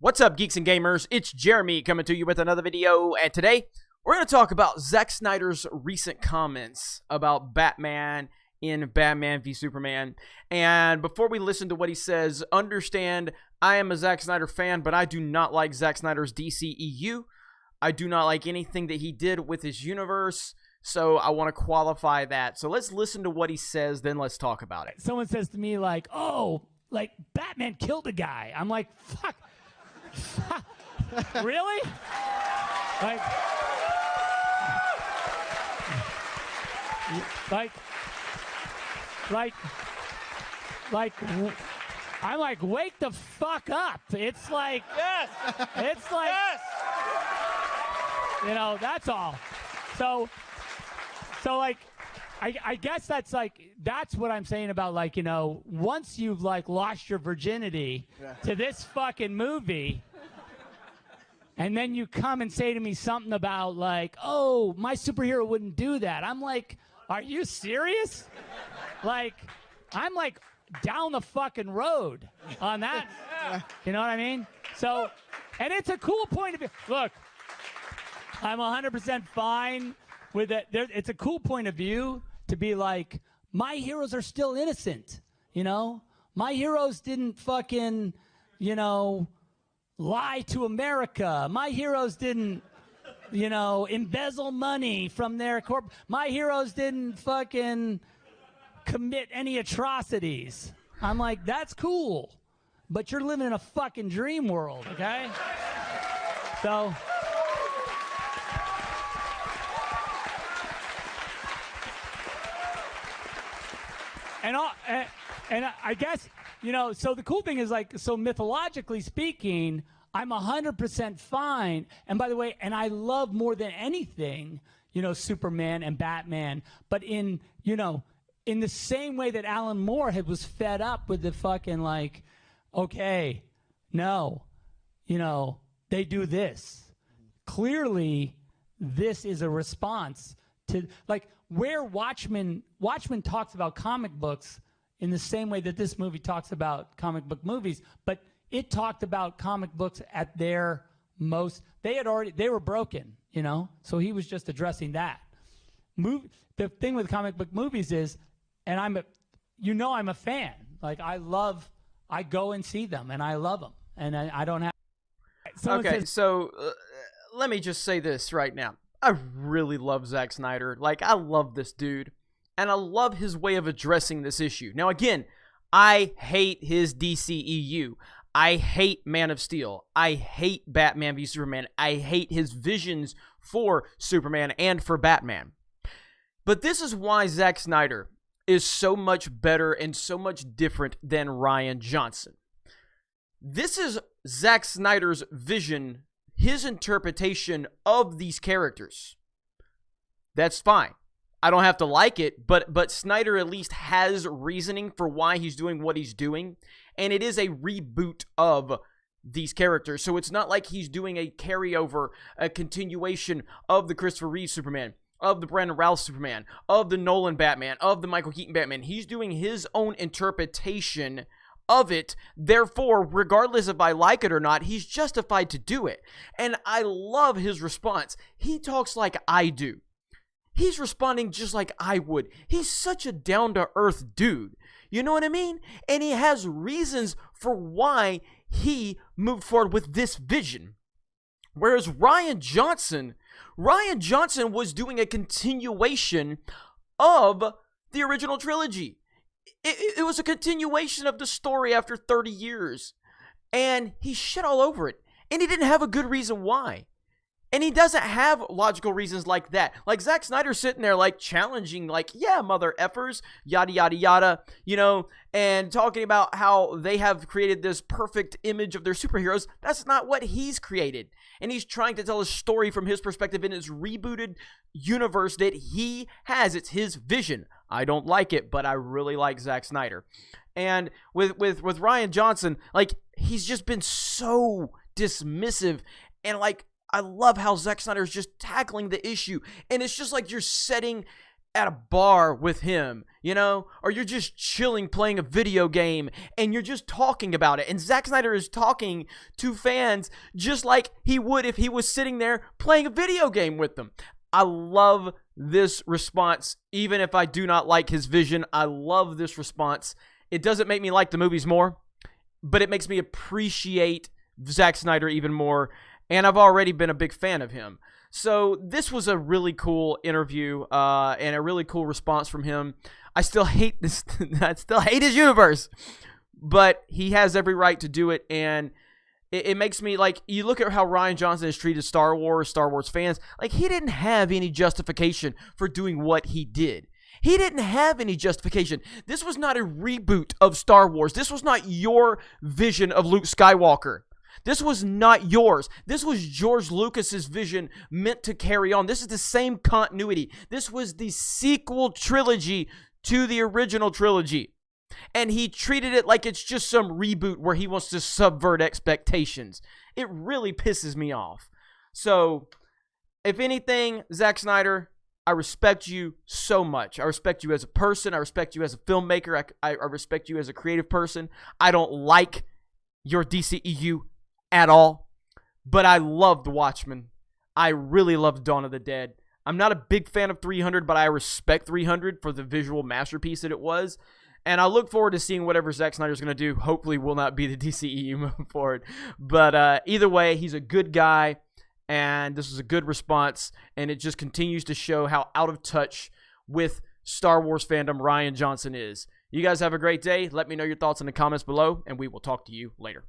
What's up, geeks and gamers? It's Jeremy coming to you with another video, and today we're going to talk about Zack Snyder's recent comments about Batman in Batman v Superman. And before we listen to what he says, understand I am a Zack Snyder fan, but I do not like Zack Snyder's DCEU. I do not like anything that he did with his universe, so I want to qualify that. So let's listen to what he says, then let's talk about it. Someone says to me like, oh, like Batman killed a guy. I'm like, fuck. Really? I'm like, wake the fuck up. It's like, yes. It's like, yes. You know, that's all. So like, I guess that's what I'm saying about, like, you know, once you've like lost your virginity to this fucking movie, and then you come and say to me something about like, oh, my superhero wouldn't do that. I'm like, are you serious? Like, I'm like down the fucking road on that. You know what I mean? So, and it's a cool point of view. Look, I'm 100% fine with it. It's a cool point of view to be like, my heroes are still innocent, you know? My heroes didn't fucking, you know, lie to America. My heroes didn't, you know, embezzle money from their corp. My heroes didn't fucking commit any atrocities. I'm like, that's cool, but you're living in a fucking dream world, okay? So... And I guess, you know, so the cool thing is, like, so mythologically speaking, I'm 100% fine. And by the way, and I love more than anything, you know, Superman and Batman. But in, you know, in the same way that Alan Moore was fed up with the fucking, like, okay, no, you know, they do this. Clearly, this is a response to, like, where Watchmen talks about comic books in the same way that this movie talks about comic book movies, but it talked about comic books at their most, they were broken, you know? So he was just addressing that. The thing with comic book movies is, and I'm a fan. Like, I go and see them, and I love them, and I don't have. Okay, so let me just say this right now. I really love Zack Snyder. Like, I love this dude. And I love his way of addressing this issue. Now, again, I hate his DCEU. I hate Man of Steel. I hate Batman v Superman. I hate his visions for Superman and for Batman. But this is why Zack Snyder is so much better and so much different than Rian Johnson. This is Zack Snyder's vision, his interpretation of these characters. That's fine. I don't have to like it, but Snyder at least has reasoning for why he's doing what he's doing, and it is a reboot of these characters. So it's not like he's doing a carryover, a continuation of the Christopher Reeve Superman, of the Brandon Routh Superman, of the Nolan Batman, of the Michael Keaton Batman. He's doing his own interpretation of it. Therefore, regardless if I like it or not, he's justified to do it. And I love his response. He talks like I do. He's responding just like I would. He's such a down-to-earth dude. You know what I mean? And he has reasons for why he moved forward with this vision. Whereas Rian Johnson was doing a continuation of the original trilogy. It was a continuation of the story after 30 years. And he shit all over it. And he didn't have a good reason why. And he doesn't have logical reasons like that. Like, Zack Snyder sitting there, like, challenging, like, yeah, mother effers, yada, yada, yada, you know, and talking about how they have created this perfect image of their superheroes. That's not what he's created. And he's trying to tell a story from his perspective in his rebooted universe that he has. It's his vision. I don't like it, but I really like Zack Snyder. And with Rian Johnson, like, he's just been so dismissive and, like, I love how Zack Snyder is just tackling the issue. And it's just like you're setting at a bar with him, you know, or you're just chilling playing a video game and you're just talking about it. And Zack Snyder is talking to fans just like he would if he was sitting there playing a video game with them. I love this response, even if I do not like his vision. I love this response. It doesn't make me like the movies more, but it makes me appreciate Zack Snyder even more. And I've already been a big fan of him. So this was a really cool interview and a really cool response from him. I still hate this. I still hate his universe, but he has every right to do it. And it makes me like, you look at how Rian Johnson has treated Star Wars fans. Like, he didn't have any justification for doing what he did. He didn't have any justification. This was not a reboot of Star Wars. This was not your vision of Luke Skywalker. This was not yours. This was George Lucas's vision meant to carry on. This is the same continuity. This was the sequel trilogy to the original trilogy. And he treated it like it's just some reboot where he wants to subvert expectations. It really pisses me off. So, if anything, Zack Snyder, I respect you so much. I respect you as a person. I respect you as a filmmaker. I respect you as a creative person. I don't like your DCEU at all, but I loved Watchmen. I really loved Dawn of the Dead. I'm not a big fan of 300, but I respect 300 for the visual masterpiece that it was. And I look forward to seeing whatever Zack Snyder's going to do. Hopefully will not be the DCEU moving forward. But either way, he's a good guy, and this was a good response, and it just continues to show how out of touch with Star Wars fandom Rian Johnson is. You guys have a great day. Let me know your thoughts in the comments below, and we will talk to you later.